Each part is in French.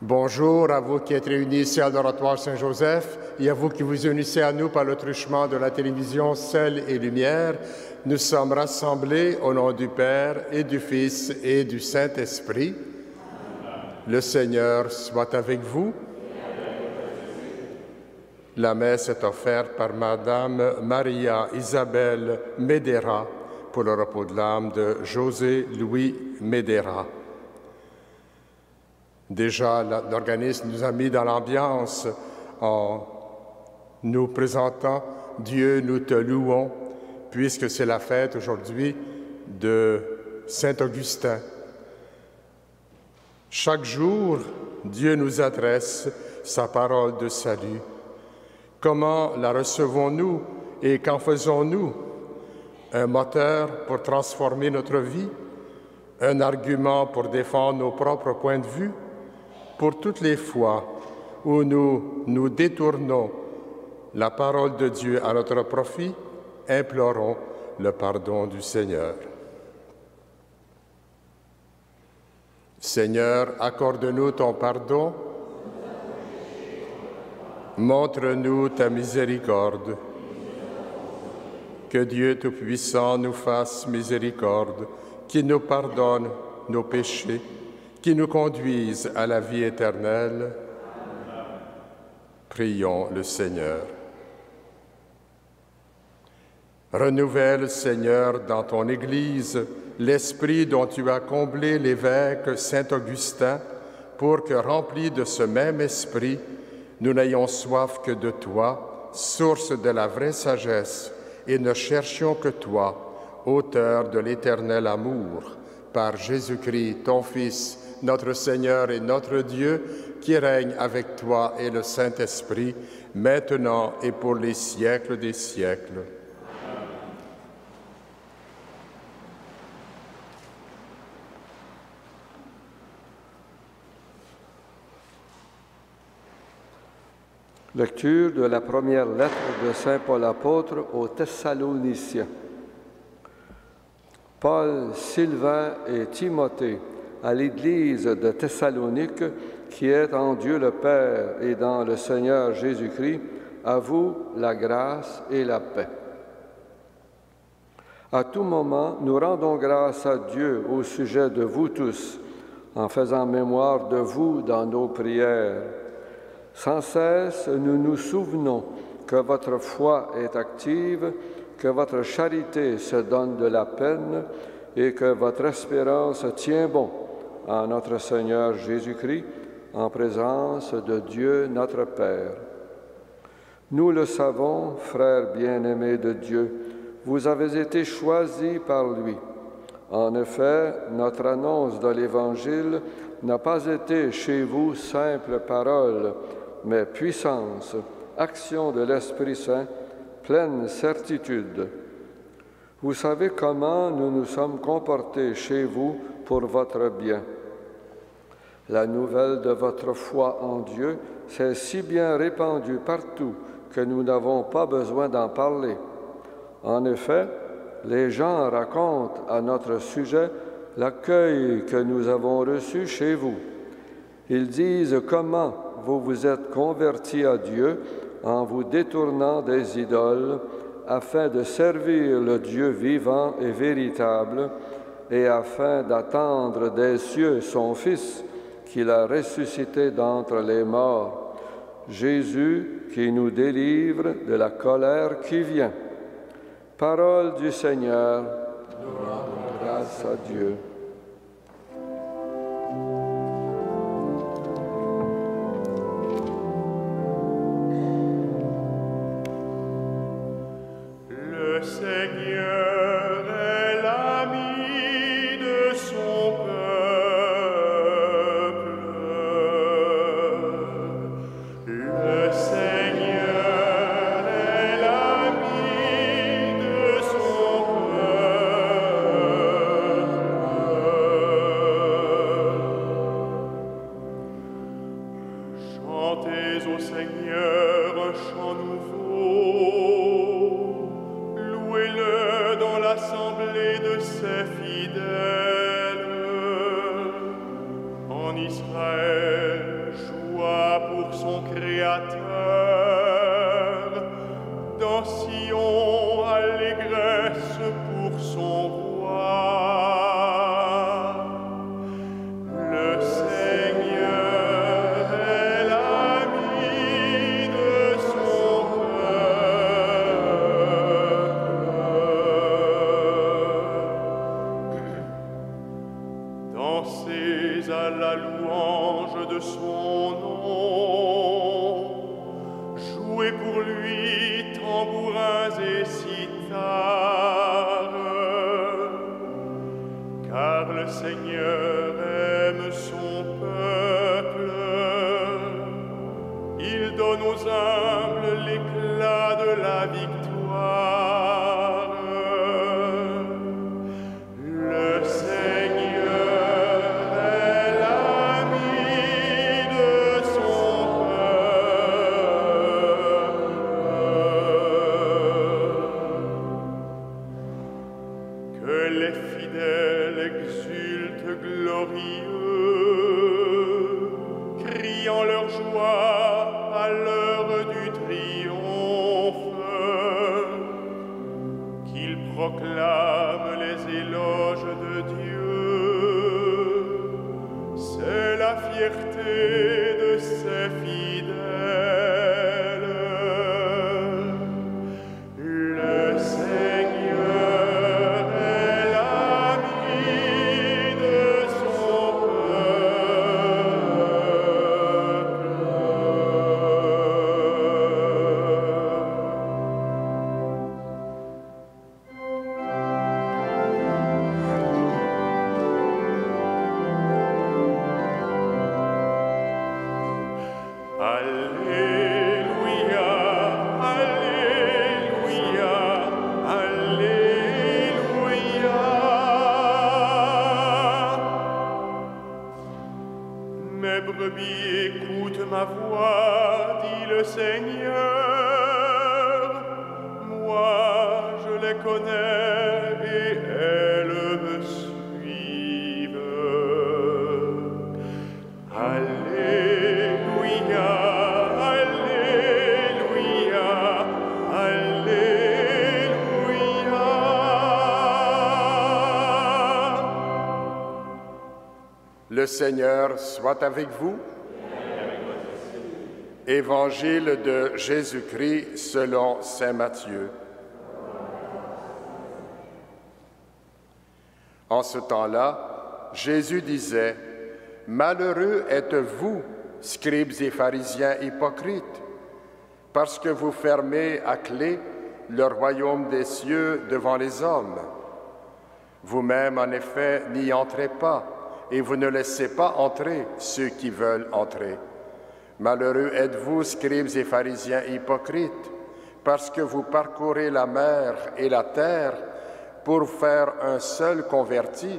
Bonjour à vous qui êtes réunis ici à l'Oratoire Saint-Joseph et à vous qui vous unissez à nous par le truchement de la télévision Sel et Lumière. Nous sommes rassemblés au nom du Père et du Fils et du Saint-Esprit. Le Seigneur soit avec vous. La messe est offerte par Madame Maria Isabelle Medera pour le repos de l'âme de José Louis Medera. Déjà, l'organisme nous a mis dans l'ambiance en nous présentant « Dieu, nous te louons », puisque c'est la fête aujourd'hui de Saint-Augustin. Chaque jour, Dieu nous adresse sa parole de salut. Comment la recevons-nous et qu'en faisons-nous? Un moteur pour transformer notre vie? Un argument pour défendre nos propres points de vue? Pour toutes les fois où nous détournons la parole de Dieu à notre profit, implorons le pardon du Seigneur. Seigneur, accorde-nous ton pardon. Montre-nous ta miséricorde. Que Dieu Tout-Puissant nous fasse miséricorde, qu'il nous pardonne nos péchés, qui nous conduisent à la vie éternelle. Prions le Seigneur. Renouvelle, Seigneur, dans ton Église, l'esprit dont tu as comblé l'évêque Saint-Augustin, pour que, remplis de ce même esprit, nous n'ayons soif que de toi, source de la vraie sagesse, et ne cherchions que toi, auteur de l'éternel amour, par Jésus-Christ, ton Fils, notre Seigneur et notre Dieu, qui règne avec toi et le Saint-Esprit, maintenant et pour les siècles des siècles. Lecture de la première lettre de Saint Paul apôtre aux Thessaloniciens. Paul, Sylvain et Timothée, à l'Église de Thessalonique, qui est en Dieu le Père et dans le Seigneur Jésus-Christ, à vous la grâce et la paix. À tout moment, nous rendons grâce à Dieu au sujet de vous tous, en faisant mémoire de vous dans nos prières. Sans cesse, nous nous souvenons que votre foi est active, que votre charité se donne de la peine et que votre espérance tient bon en notre Seigneur Jésus-Christ, en présence de Dieu notre Père. Nous le savons, frères bien-aimés de Dieu, vous avez été choisis par lui. En effet, notre annonce de l'Évangile n'a pas été chez vous simple parole, mais puissance, action de l'Esprit Saint, pleine certitude. Vous savez comment nous nous sommes comportés chez vous pour votre bien. La nouvelle de votre foi en Dieu s'est si bien répandue partout que nous n'avons pas besoin d'en parler. En effet, les gens racontent à notre sujet l'accueil que nous avons reçu chez vous. Ils disent comment vous vous êtes convertis à Dieu en vous détournant des idoles afin de servir le Dieu vivant et véritable et afin d'attendre des cieux son Fils qu'il a ressuscité d'entre les morts, Jésus qui nous délivre de la colère qui vient. Parole du Seigneur, nous rendons grâce à Dieu. Louez-le dans et si tard, car le Seigneur aime son peuple. Il donne aux humbles l'éclat de la victoire. Le Seigneur est l'ami de son peuple. Que les fidèles exultent glorieux, criant leur joie à l'heure du triomphe, qu'ils proclament les éloges de Dieu. C'est la fierté de ses fidèles. Le Seigneur est l'ami de son Alléluia, Alléluia, Alléluia. Mes brebis écoutent ma voix, dit le Seigneur. Moi, je les connais et elles me suivent. Alléluia, Alléluia, Alléluia. Le Seigneur soit avec vous. Évangile de Jésus-Christ selon saint Matthieu. En ce temps-là, Jésus disait: « Malheureux êtes-vous, scribes et pharisiens hypocrites, parce que vous fermez à clé le royaume des cieux devant les hommes. Vous-même, en effet, n'y entrez pas, et vous ne laissez pas entrer ceux qui veulent entrer. Malheureux êtes-vous, scribes et pharisiens hypocrites, parce que vous parcourez la mer et la terre pour faire un seul converti,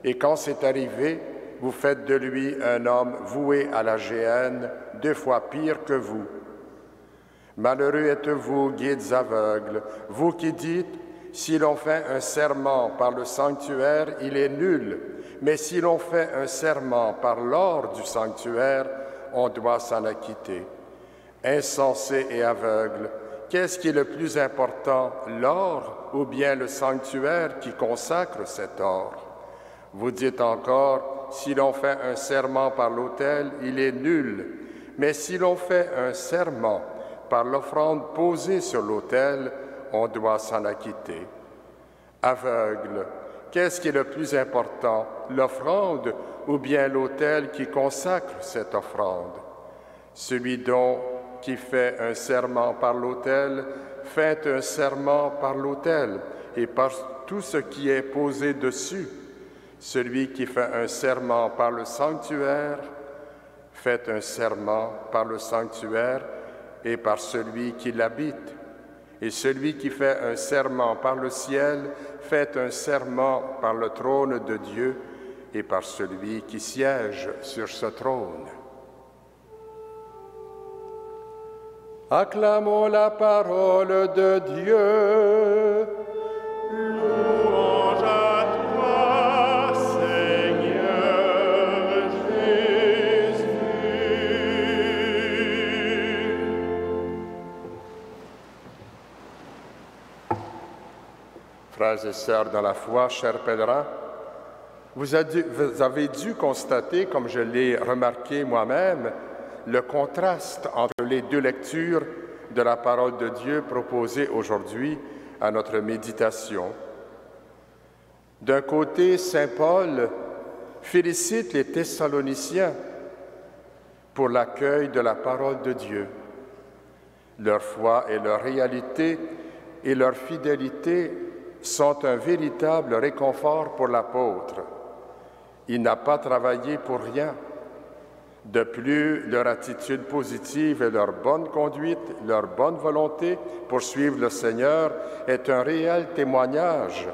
et quand c'est arrivé, vous faites de lui un homme voué à la géhenne, 2 fois pire que vous. Malheureux êtes-vous, guides aveugles, vous qui dites: si l'on fait un serment par le sanctuaire, il est nul, mais si l'on fait un serment par l'or du sanctuaire, on doit s'en acquitter. Insensés et aveugles, qu'est-ce qui est le plus important, l'or ou bien le sanctuaire qui consacre cet or? Vous dites encore: si l'on fait un serment par l'autel, il est nul, mais si l'on fait un serment par l'offrande posée sur l'autel, on doit s'en acquitter. Aveugles, qu'est-ce qui est le plus important, l'offrande ou bien l'autel qui consacre cette offrande? Celui donc qui fait un serment par l'autel, fait un serment par l'autel et par tout ce qui est posé dessus. Celui qui fait un serment par le sanctuaire, fait un serment par le sanctuaire et par celui qui l'habite. Et celui qui fait un serment par le ciel, fait un serment par le trône de Dieu et par celui qui siège sur ce trône. Acclamons la parole de Dieu. Louange à toi, Seigneur Jésus. Frères et sœurs dans la foi, chers pèlerins, vous avez dû constater, comme je l'ai remarqué moi-même, le contraste entre les 2 lectures de la parole de Dieu proposées aujourd'hui à notre méditation. D'un côté, saint Paul félicite les Thessaloniciens pour l'accueil de la parole de Dieu. Leur foi et leur réalité et leur fidélité sont un véritable réconfort pour l'apôtre. Il n'a pas travaillé pour rien. De plus, leur attitude positive et leur bonne conduite, leur bonne volonté pour suivre le Seigneur est un réel témoignage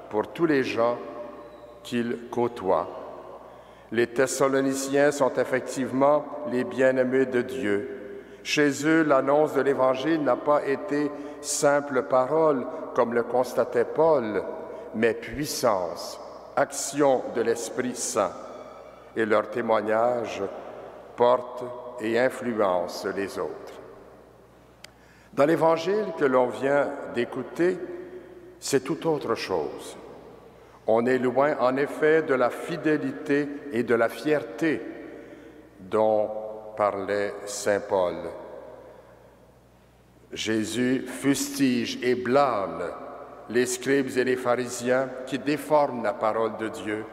pour tous les gens qu'il côtoie. Les Thessaloniciens sont effectivement les bien-aimés de Dieu. Chez eux, l'annonce de l'Évangile n'a pas été simple parole, comme le constatait Paul, mais puissance, action de l'Esprit Saint. Et leur témoignage porte et influence les autres. Dans l'Évangile que l'on vient d'écouter, c'est tout autre chose. On est loin, en effet, de la fidélité et de la fierté dont parlait saint Paul. Jésus fustige et blâme les scribes et les pharisiens qui déforment la parole de Dieu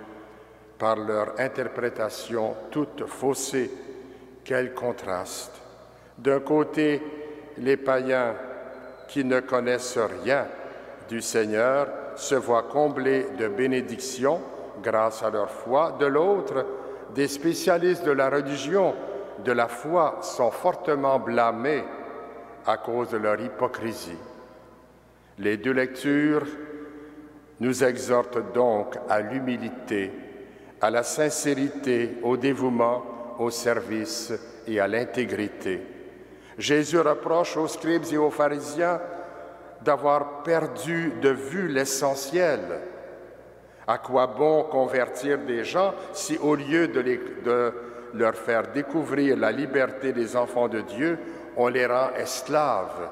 par leur interprétation toute faussée. Quel contraste! D'un côté, les païens qui ne connaissent rien du Seigneur se voient comblés de bénédictions grâce à leur foi. De l'autre, des spécialistes de la religion, de la foi, sont fortement blâmés à cause de leur hypocrisie. Les deux lectures nous exhortent donc à l'humilité, à la sincérité, au dévouement, au service et à l'intégrité. Jésus reproche aux scribes et aux pharisiens d'avoir perdu de vue l'essentiel. À quoi bon convertir des gens si, au lieu de leur faire découvrir la liberté des enfants de Dieu, on les rend esclaves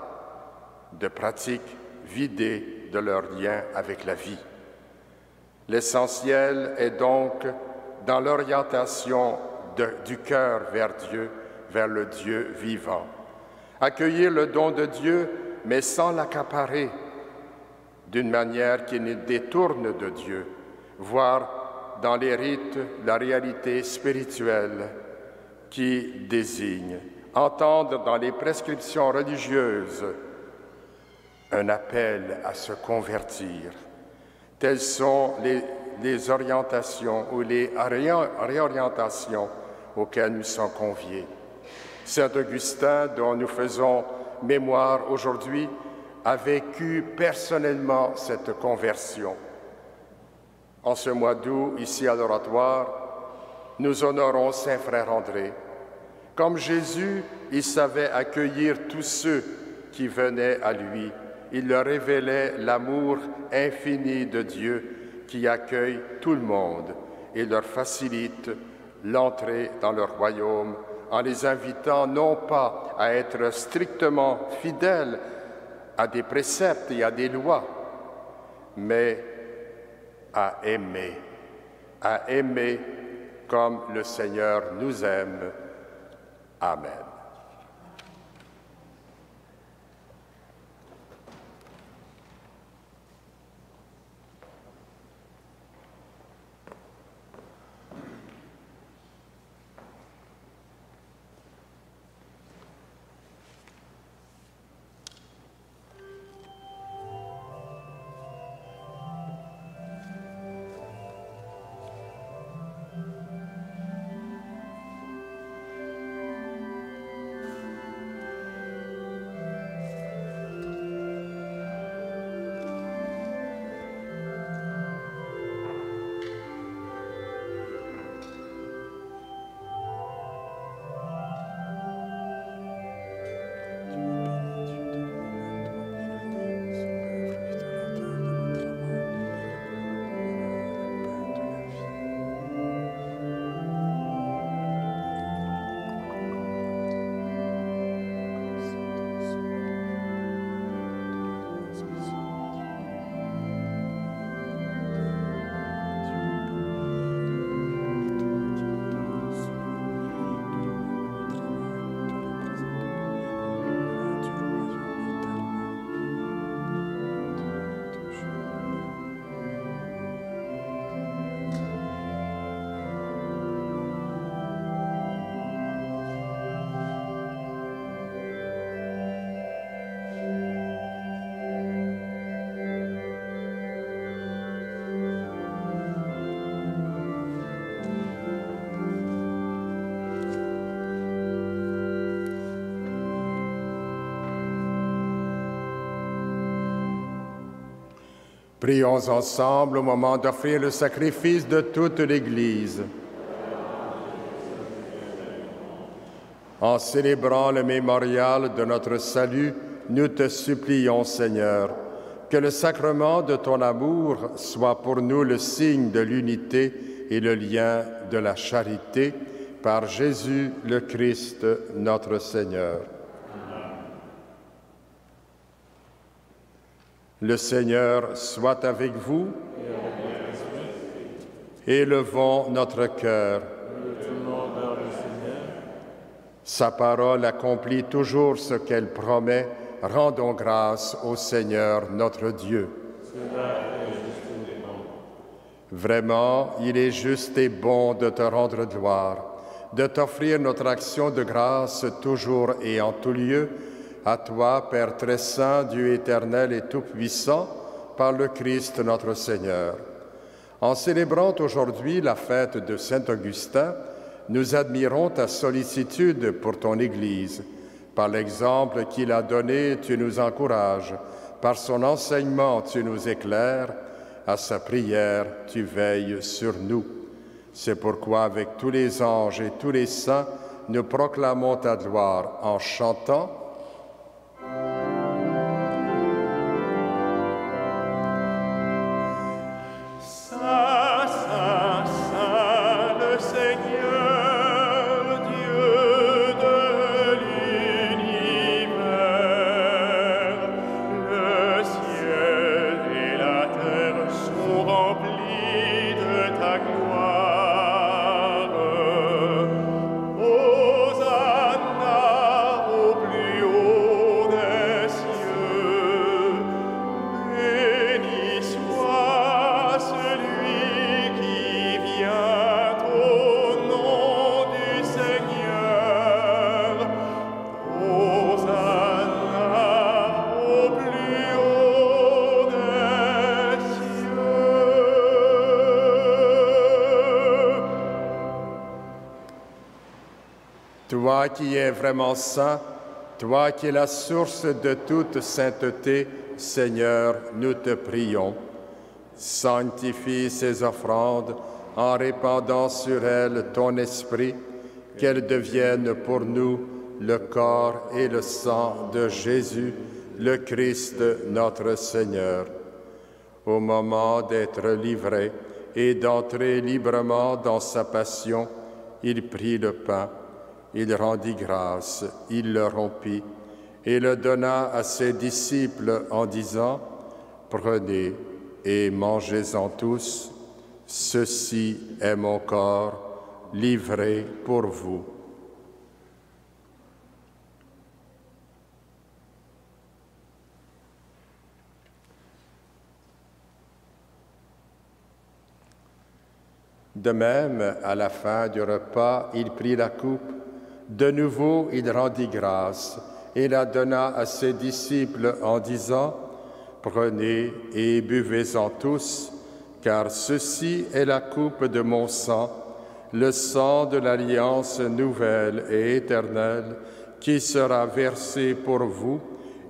de pratiques vidées de leur lien avec la vie? L'essentiel est donc dans l'orientation du cœur vers Dieu, vers le Dieu vivant. Accueillir le don de Dieu, mais sans l'accaparer, d'une manière qui nous détourne de Dieu, voir dans les rites la réalité spirituelle qui désigne, entendre dans les prescriptions religieuses un appel à se convertir. Telles sont les orientations ou les réorientations auxquelles nous sommes conviés. Saint Augustin, dont nous faisons mémoire aujourd'hui, a vécu personnellement cette conversion. En ce mois d'août, ici à l'Oratoire, nous honorons Saint Frère André. Comme Jésus, il savait accueillir tous ceux qui venaient à lui. Il leur révélait l'amour infini de Dieu qui accueille tout le monde et leur facilite l'entrée dans leur royaume en les invitant non pas à être strictement fidèles à des préceptes et à des lois, mais à aimer comme le Seigneur nous aime. Amen. Prions ensemble au moment d'offrir le sacrifice de toute l'Église. En célébrant le mémorial de notre salut, nous te supplions, Seigneur, que le sacrement de ton amour soit pour nous le signe de l'unité et le lien de la charité, par Jésus le Christ, notre Seigneur. Le Seigneur soit avec vous. Élevons notre cœur. Sa parole accomplit toujours ce qu'elle promet. Rendons grâce au Seigneur notre Dieu. Vraiment, il est juste et bon de te rendre gloire, de t'offrir notre action de grâce toujours et en tout lieu, à toi, Père très saint, Dieu éternel et tout-puissant, par le Christ notre Seigneur. En célébrant aujourd'hui la fête de Saint-Augustin, nous admirons ta sollicitude pour ton Église. Par l'exemple qu'il a donné, tu nous encourages. Par son enseignement, tu nous éclaires. À sa prière, tu veilles sur nous. C'est pourquoi, avec tous les anges et tous les saints, nous proclamons ta gloire en chantant. Toi qui es vraiment saint, toi qui es la source de toute sainteté, Seigneur, nous te prions. Sanctifie ces offrandes en répandant sur elles ton esprit, qu'elles deviennent pour nous le corps et le sang de Jésus, le Christ notre Seigneur. Au moment d'être livré et d'entrer librement dans sa passion, il prit le pain. Il rendit grâce, il le rompit et le donna à ses disciples en disant, « Prenez et mangez-en tous, ceci est mon corps livré pour vous. » De même, à la fin du repas, il prit la coupe. De nouveau, il rendit grâce et la donna à ses disciples en disant, « Prenez et buvez-en tous, car ceci est la coupe de mon sang, le sang de l'alliance nouvelle et éternelle, qui sera versé pour vous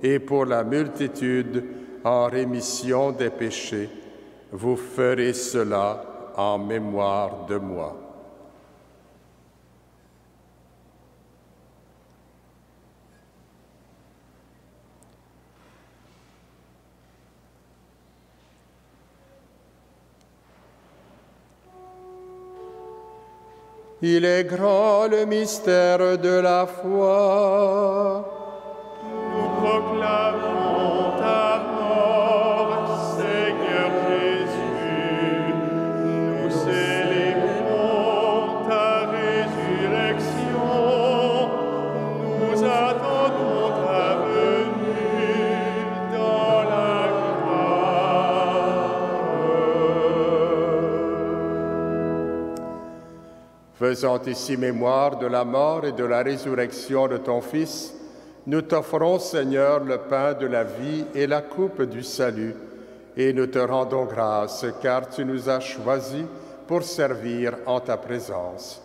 et pour la multitude en rémission des péchés. Vous ferez cela en mémoire de moi. » Il est grand le mystère de la foi. Nous proclamons ta mort, Seigneur Jésus. Nous célébrons ta résurrection. Nous attendons ta venue dans la gloire. Faisant ici mémoire de la mort et de la résurrection de ton Fils, nous t'offrons, Seigneur, le pain de la vie et la coupe du salut, et nous te rendons grâce, car tu nous as choisis pour servir en ta présence.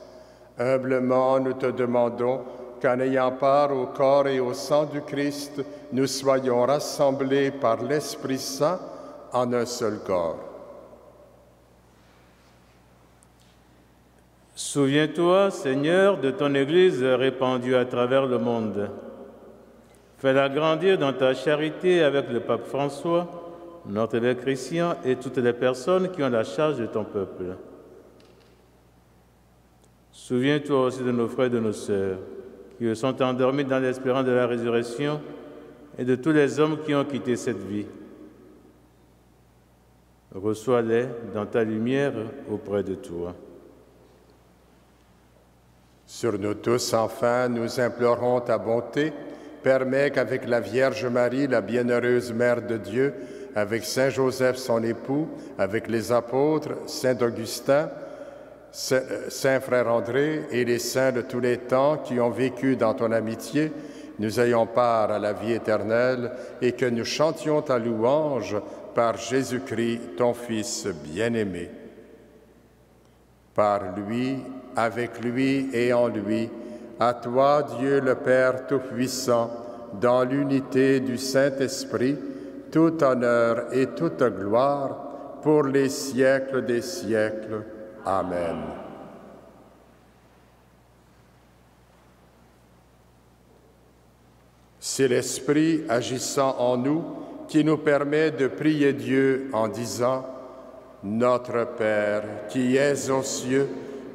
Humblement, nous te demandons qu'en ayant part au corps et au sang du Christ, nous soyons rassemblés par l'Esprit Saint en un seul corps. Souviens-toi, Seigneur, de ton Église répandue à travers le monde. Fais-la grandir dans ta charité avec le pape François, notre évêque Christian et toutes les personnes qui ont la charge de ton peuple. Souviens-toi aussi de nos frères et de nos sœurs qui sont endormis dans l'espérance de la résurrection et de tous les hommes qui ont quitté cette vie. Reçois-les dans ta lumière auprès de toi. Sur nous tous, enfin, nous implorons ta bonté. Permets qu'avec la Vierge Marie, la bienheureuse Mère de Dieu, avec Saint Joseph, son époux, avec les apôtres, Saint Augustin, Saint Frère André et les saints de tous les temps qui ont vécu dans ton amitié, nous ayons part à la vie éternelle et que nous chantions ta louange par Jésus-Christ, ton Fils bien-aimé. Par lui, avec lui et en lui, à toi, Dieu le Père Tout-Puissant, dans l'unité du Saint-Esprit, tout honneur et toute gloire pour les siècles des siècles. Amen. C'est l'Esprit agissant en nous qui nous permet de prier Dieu en disant « Notre Père qui es aux cieux,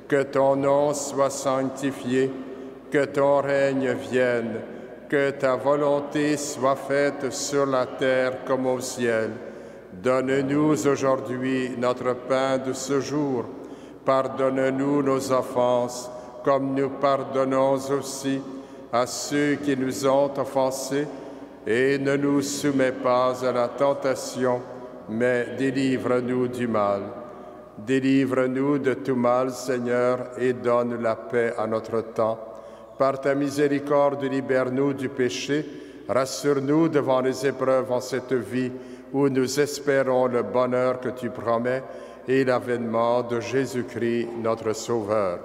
que ton nom soit sanctifié, que ton règne vienne, que ta volonté soit faite sur la terre comme au ciel. Donne-nous aujourd'hui notre pain de ce jour. Pardonne-nous nos offenses, comme nous pardonnons aussi à ceux qui nous ont offensés, et ne nous soumets pas à la tentation, mais délivre-nous du mal. Délivre-nous de tout mal, Seigneur, et donne la paix à notre temps. Par ta miséricorde, libère-nous du péché, rassure-nous devant les épreuves en cette vie où nous espérons le bonheur que tu promets et l'avènement de Jésus-Christ, notre Sauveur.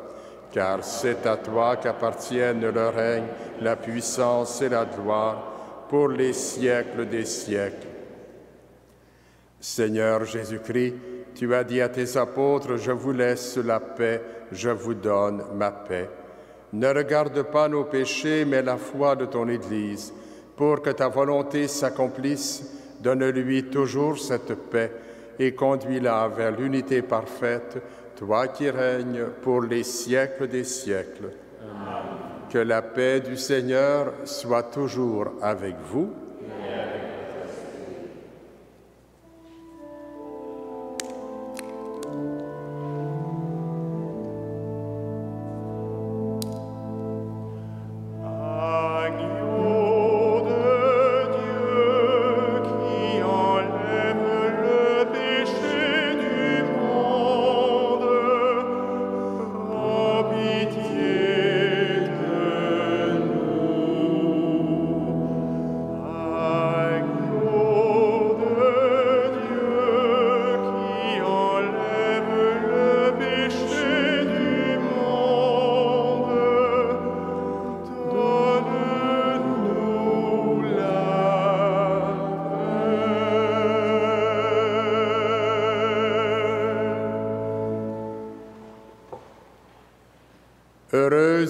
Car c'est à toi qu'appartiennent le règne, la puissance et la gloire pour les siècles des siècles. Seigneur Jésus-Christ, tu as dit à tes apôtres, « Je vous laisse la paix, je vous donne ma paix ». Ne regarde pas nos péchés, mais la foi de ton Église. Pour que ta volonté s'accomplisse, donne-lui toujours cette paix et conduis-la vers l'unité parfaite, toi qui règnes pour les siècles des siècles. Amen. Que la paix du Seigneur soit toujours avec vous.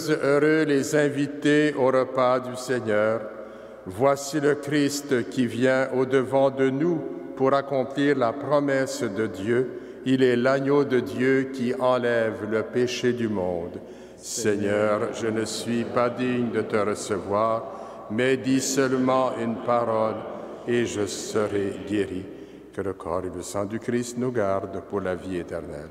Heureux les invités au repas du Seigneur. Voici le Christ qui vient au-devant de nous pour accomplir la promesse de Dieu. Il est l'agneau de Dieu qui enlève le péché du monde. Seigneur, je ne suis pas digne de te recevoir, mais dis seulement une parole et je serai guéri. Que le corps et le sang du Christ nous gardent pour la vie éternelle.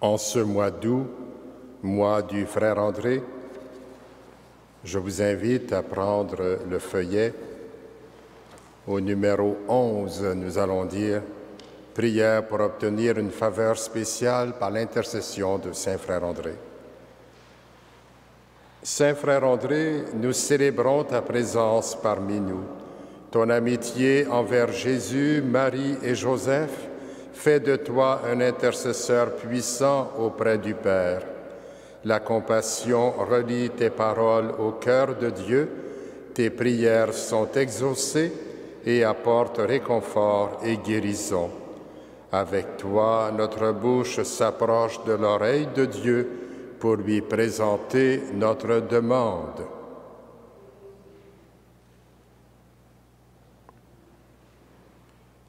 En ce mois d'août, mois du frère André, je vous invite à prendre le feuillet. Au numéro 11, nous allons dire « Prière pour obtenir une faveur spéciale par l'intercession de Saint Frère André ». Saint Frère André, nous célébrons ta présence parmi nous. Ton amitié envers Jésus, Marie et Joseph fait de toi un intercesseur puissant auprès du Père. La compassion relie tes paroles au cœur de Dieu, tes prières sont exaucées et apportent réconfort et guérison. Avec toi, notre bouche s'approche de l'oreille de Dieu pour lui présenter notre demande.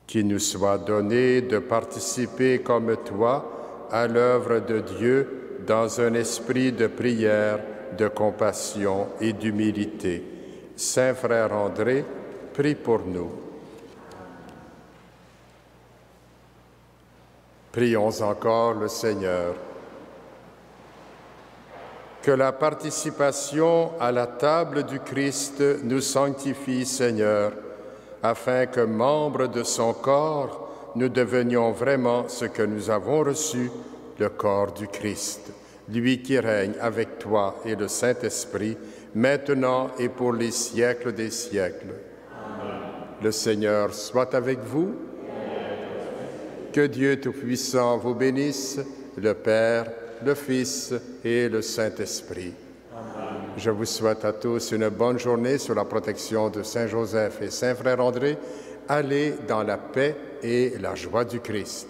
Qu'il nous soit donné de participer comme toi à l'œuvre de Dieu dans un esprit de prière, de compassion et d'humilité. Saint Frère André, prie pour nous. Prions encore le Seigneur. Que la participation à la table du Christ nous sanctifie, Seigneur, afin que, membres de son corps, nous devenions vraiment ce que nous avons reçu, le corps du Christ, lui qui règne avec toi et le Saint-Esprit, maintenant et pour les siècles des siècles. Amen. Le Seigneur soit avec vous. Que Dieu Tout-Puissant vous bénisse, le Père, le Fils et le Saint-Esprit. Je vous souhaite à tous une bonne journée sous la protection de Saint Joseph et Saint Frère André. Allez dans la paix et la joie du Christ.